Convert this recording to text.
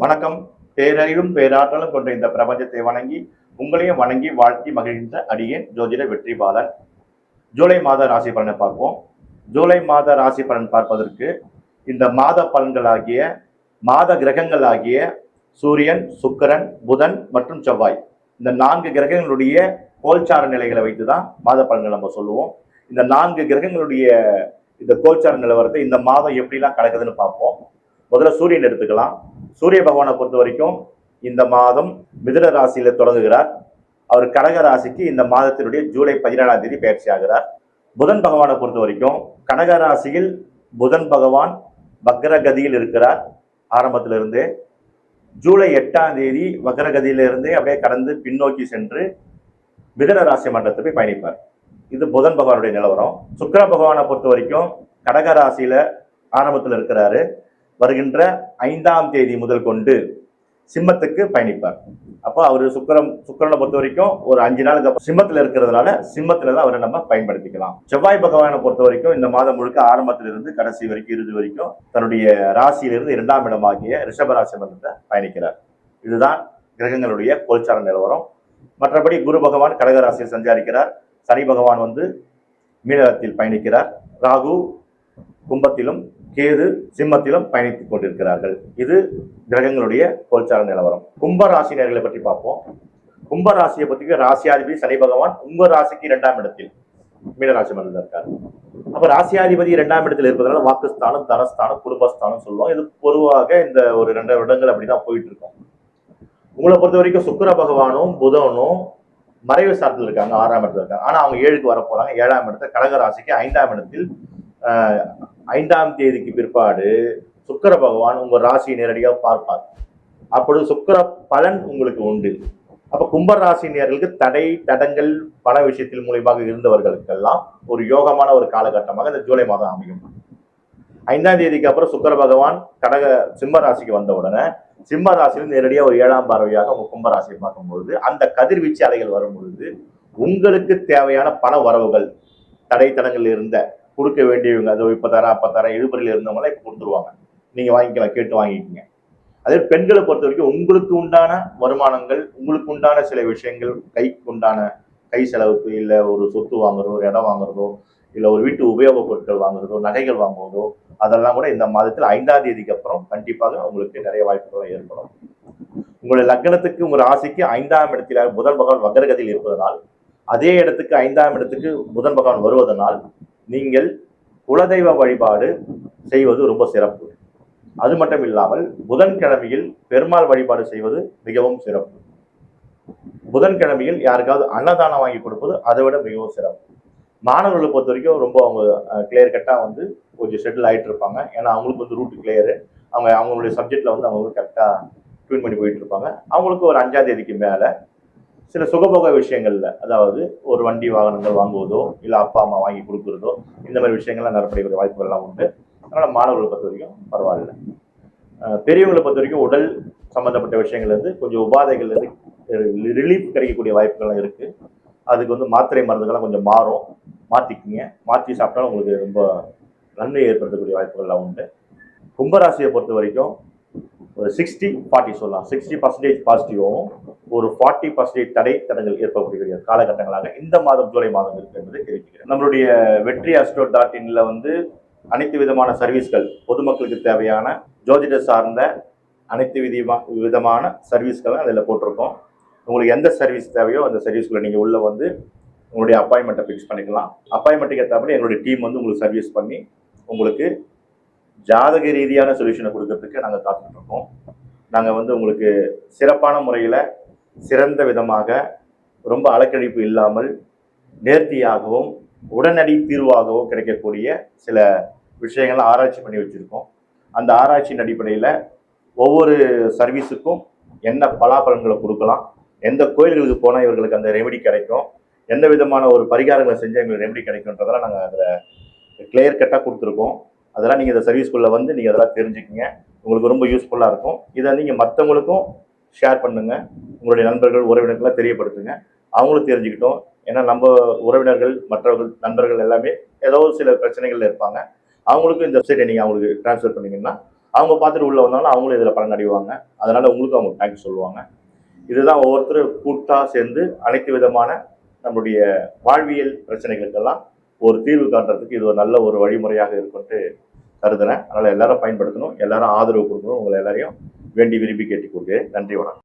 வணக்கம். பேரறிவும் பேராற்றலும் கொண்ட இந்த பிரபஞ்சத்தை வணங்கி உங்களையும் வணங்கி வாழ்த்தி மகிழ்ந்த அடியேன் ஜோதிட வெற்றிபாலன். ஜூலை மாத ராசி பலனை பார்ப்போம். ஜூலை மாத ராசி பலன் பார்ப்பதற்கு இந்த மாத பலன்களாகிய மாத கிரகங்களாகிய சூரியன், சுக்கிரன், புதன் மற்றும் செவ்வாய், இந்த 4 கிரகங்களுடைய கோல்சார நிலைகளை வைத்துதான் மாத பலன்கள் நம்ம சொல்லுவோம். இந்த 4 கிரகங்களுடைய இந்த கோல்சார நிலவரத்தை இந்த மாதம் எப்படிலாம் கிடக்குதுன்னு பார்ப்போம். முதல்ல சூரியன் எடுத்துக்கலாம். சூரிய பகவானை பொறுத்த வரைக்கும் இந்த மாதம் மிதுன ராசியில தொடங்குகிறார். அவர் கடக ராசிக்கு இந்த மாதத்தினுடைய ஜூலை 17ஆம் தேதி பயிற்சி ஆகிறார். புதன் பகவானை பொறுத்த வரைக்கும் கடக ராசியில் புதன் பகவான் வக்ரகதியில் இருக்கிறார். ஆரம்பத்திலிருந்தே ஜூலை 8ஆம் தேதி வக்ரகதியிலிருந்தே அப்படியே கடந்து பின்னோக்கி சென்று மிதுன ராசி மண்டலத்தை போய் பயணிப்பார். இது புதன் பகவானுடைய நிலவரம். சுக்கிர பகவானை பொறுத்த வரைக்கும் கடக ராசியில ஆரம்பத்தில் இருக்கிறாரு. வருகின்ற 5ஆம் தேதி முதல் கொண்டு சிம்மத்துக்கு பயணிப்பார். அப்போ அவர் சுக்கிரனை பொறுத்த வரைக்கும் ஒரு 5 நாளுக்கு அப்புறம் சிம்மத்தில் இருக்கிறதுனால சிம்மத்துல தான் அவரை நம்ம பயன்படுத்திக்கலாம். செவ்வாய் பகவானை பொறுத்த வரைக்கும் இந்த மாதம் முழுக்க ஆரம்பத்திலிருந்து கடைசி வரைக்கும் இறுதி வரைக்கும் தன்னுடைய ராசியிலிருந்து 2ஆம் இடமாகிய ரிஷபராசி மண்டலத்தை பயணிக்கிறார். இதுதான் கிரகங்களுடைய கோல்சார நிலவரம். மற்றபடி குரு பகவான் கடகராசியில் சஞ்சாரிக்கிறார். சனி பகவான் மீனத்தில் பயணிக்கிறார். ராகு கும்பத்திலும் கேது சிம்மத்திலும் பயணித்துக் கொண்டிருக்கிறார்கள். இது கிரகங்களுடைய கோல்சார நிலவரம். கும்ப ராசினியர்களை பற்றி பார்ப்போம். கும்ப ராசியை பற்றி ராசியாதிபதி சனி பகவான் உங்க ராசிக்கு 2ஆம் இடத்தில் மீனராசி மண்டலத்தில் இருக்காரு. அப்ப ராசியாதிபதி 2ஆம் இடத்தில் இருப்பதனால வாக்குஸ்தானம், தனஸ்தானம், குடும்பஸ்தானம் சொல்லுவோம். இது பொதுவாக இந்த ஒரு 2 வருடங்கள் அப்படிதான் போயிட்டு இருக்கும். உங்களை பொறுத்த வரைக்கும் சுக்கிர பகவானும் புதனும் மறைவு சாரத்தில் இருக்காங்க, 6ஆம் இடத்துல இருக்காங்க. ஆனா அவங்க 7க்கு வர போறாங்க. 7ஆம் இடத்துல கடக ராசிக்கு 5ஆம் இடத்தில் 5ஆம் தேதிக்கு பிற்பாடு சுக்கிர பகவான் உங்க ராசியை நேரடியாக பார்ப்பார். அப்பொழுது சுக்கிர பலன் உங்களுக்கு உண்டு. அப்ப கும்ப ராசினியர்களுக்கு தடங்கள் பண விஷயத்தில் மூலியமாக இருந்தவர்களுக்கெல்லாம் ஒரு யோகமான ஒரு காலகட்டமாக இந்த ஜூலை மாதம் அமையும். 5ஆம் தேதிக்கு அப்புறம் சுக்கிர பகவான் சிம்ம ராசிக்கு வந்த உடனே சிம்ம ராசியில் நேரடியாக ஒரு 7ஆம் பார்வையாக உங்க கும்ப ராசியை பார்க்கும் பொழுது அந்த கதிர்வீச்சு அலைகள் வரும் பொழுது உங்களுக்கு தேவையான பண வரவுகள் தடங்கள் இருந்த கொடுக்க வேண்டியவங்க, அது இப்ப தர அப்ப தர இழுபறியில் இருந்தவங்கள இப்ப கொடுத்துருவாங்க. நீங்க வாங்கிக்கலாம், கேட்டு வாங்கிக்கோங்க. அதே பெண்களை பொறுத்த வரைக்கும் உங்களுக்கு உண்டான வருமானங்கள், உங்களுக்கு உண்டான சில விஷயங்கள், கைக்கு உண்டான கை செலவுக்கு, இல்லை ஒரு சொத்து வாங்குறதோ, ஒரு இடம் வாங்குறதோ, இல்லை ஒரு வீட்டு உபயோகப் பொருட்கள் வாங்குறதோ, நகைகள் வாங்குவதோ, அதெல்லாம் கூட இந்த மாதத்தில் 5ஆம் தேதிக்கு அப்புறம் கண்டிப்பாக உங்களுக்கு நிறைய வாய்ப்புகள் ஏற்படும். உங்களுடைய லக்னத்துக்கு உங்க ராசிக்கு 5ஆம் இடத்தில் புதன் பகவான் வக்ரகதியில் இருப்பதனால், அதே இடத்துக்கு 5ஆம் இடத்துக்கு புதன் பகவான் வருவதனால் நீங்கள் குலதெய்வ வழிபாடு செய்வது ரொம்ப சிறப்பு. அது மட்டும் இல்லாமல் புதன்கிழமையில் பெருமாள் வழிபாடு செய்வது மிகவும் சிறப்பு. புதன்கிழமையில் யாருக்காவது அன்னதானம் வாங்கி கொடுப்பது அதை விட மிகவும் சிறப்பு. மாணவர்களை பொறுத்த வரைக்கும் ரொம்ப அவங்க கிளியர் கட்டா கொஞ்சம் செட்டில் ஆகிட்டு இருப்பாங்க. ஏன்னா அவங்களுக்கு ரூட் கிளியரு. அவங்களுடைய சப்ஜெக்ட்ல அவங்க கரெக்டா ட்யூன் பண்ணி போயிட்டு இருப்பாங்க. அவங்களுக்கு ஒரு 5ஆம் தேதிக்கு மேல சில சுகபோக விஷயங்கள்ல, அதாவது ஒரு வண்டி வாகனங்கள் வாங்குவதோ, இல்லை அப்பா அம்மா வாங்கி கொடுக்குறதோ, இந்த மாதிரி விஷயங்கள்லாம் நடப்படைய வாய்ப்புகள்லாம் உண்டு. அதனால மாணவர்களை பொறுத்த வரைக்கும் பரவாயில்ல. பெரியவங்களை பொறுத்த வரைக்கும் உடல் சம்பந்தப்பட்ட விஷயங்கள்ல இருந்து கொஞ்சம் உபாதைகள் இருந்து ரிலீஃப் கிடைக்கக்கூடிய வாய்ப்புகள்லாம் இருக்கு. அதுக்கு மாத்திரை மருந்துகள்லாம் கொஞ்சம் மாற்றிக்குங்க. மாற்றி சாப்பிட்டாலும் உங்களுக்கு ரொம்ப நன்மை ஏற்படுத்தக்கூடிய வாய்ப்புகள்லாம் உண்டு. கும்பராசியை பொறுத்த வரைக்கும் ஒரு 60-40 சொல்லலாம். 60% பாசிட்டிவாகவும் ஒரு 40% தடங்கள் ஏற்படக்கூடிய காலகட்டங்களாக இந்த மாதம் ஜூலை மாதம் இருக்கு என்பதை தெரிவிக்கிறேன். நம்மளுடைய வெற்றிastro.inல அனைத்து விதமான சர்வீஸ்கள், பொதுமக்களுக்கு தேவையான ஜோதிட சார்ந்த அனைத்து விதமான சர்வீஸ்களை அதில் போட்டிருக்கோம். உங்களுக்கு எந்த சர்வீஸ் தேவையோ அந்த சர்வீஸ்களை நீங்கள் உள்ள உங்களுடைய அப்பாயின்மெண்ட்டை ஃபிக்ஸ் பண்ணிக்கலாம். அப்பாயின்மெண்ட்டுக்கு ஏற்றபடி எங்களுடைய டீம் உங்களுக்கு சர்வீஸ் பண்ணி உங்களுக்கு ஜாதக ரீதியான சொல்யூஷனை கொடுக்கறதுக்கு நாங்கள் காத்துட்டு இருக்கோம். நாங்கள் உங்களுக்கு சிறப்பான முறையில் சிறந்த விதமாக ரொம்ப அலக்கழிப்பு இல்லாமல் நேர்த்தியாகவும் உடனடி தீர்வாகவும் கிடைக்கக்கூடிய சில விஷயங்களை ஆராய்ச்சி பண்ணி வச்சுருக்கோம். அந்த ஆராய்ச்சியின் அடிப்படையில் ஒவ்வொரு சர்வீஸுக்கும் என்ன பலாபலன்களை கொடுக்கலாம், எந்த கோயில்களுக்கு போனால் இவர்களுக்கு அந்த ரெமெடி கிடைக்கும், எந்த விதமான ஒரு பரிகாரங்களை செஞ்சால் எங்களுக்கு ரெமெடி கிடைக்கும்ன்றதெல்லாம் நாங்கள் அதில் கிளியர் கட்டாக கொடுத்துருக்கோம். அதெல்லாம் நீங்கள் இந்த சர்வீஸ்குள்ளே நீங்கள் அதெல்லாம் தெரிஞ்சுக்கிங்க. உங்களுக்கு ரொம்ப யூஸ்ஃபுல்லாக இருக்கும். இதை நீங்கள் மற்றவங்களுக்கும் ஷேர் பண்ணுங்கள். உங்களுடைய நண்பர்கள் உறவினர்கள்லாம் தெரியப்படுத்துங்க. அவங்களும் தெரிஞ்சுக்கிட்டோம். ஏன்னா நம்ம உறவினர்கள், மற்றவர்கள், நண்பர்கள் எல்லாமே ஏதோ சில பிரச்சனைகள் இருப்பாங்க. அவங்களுக்கும் இந்த வெப்சைட்டை நீங்கள் அவங்களுக்கு ட்ரான்ஸ்ஃபர் பண்ணிங்கன்னா அவங்க பார்த்துட்டு உள்ள வந்தாலும் அவங்களும் இதில் பலன் அடைவாங்க. அதனால உங்களுக்கு அவங்க தேங்க்ஸ் சொல்லுவாங்க. இதுதான் ஒவ்வொருத்தரும் கூட்டா சேர்ந்து அனைத்து விதமான நம்முடைய வாழ்வியல் பிரச்சனைகளுக்கெல்லாம் ஒரு தீர்வு காண்றதுக்கு இது ஒரு நல்ல ஒரு வழிமுறையாக இருக்கும்ட்டு கருதுறேன். அதனால எல்லாரும் பயன்படுத்தணும், எல்லாரும் ஆதரவு கொடுக்கணும். உங்களை எல்லாரையும் வேண்டி விரும்பி கேட்டுக்கொள்கிறேன். நன்றி, வணக்கம்.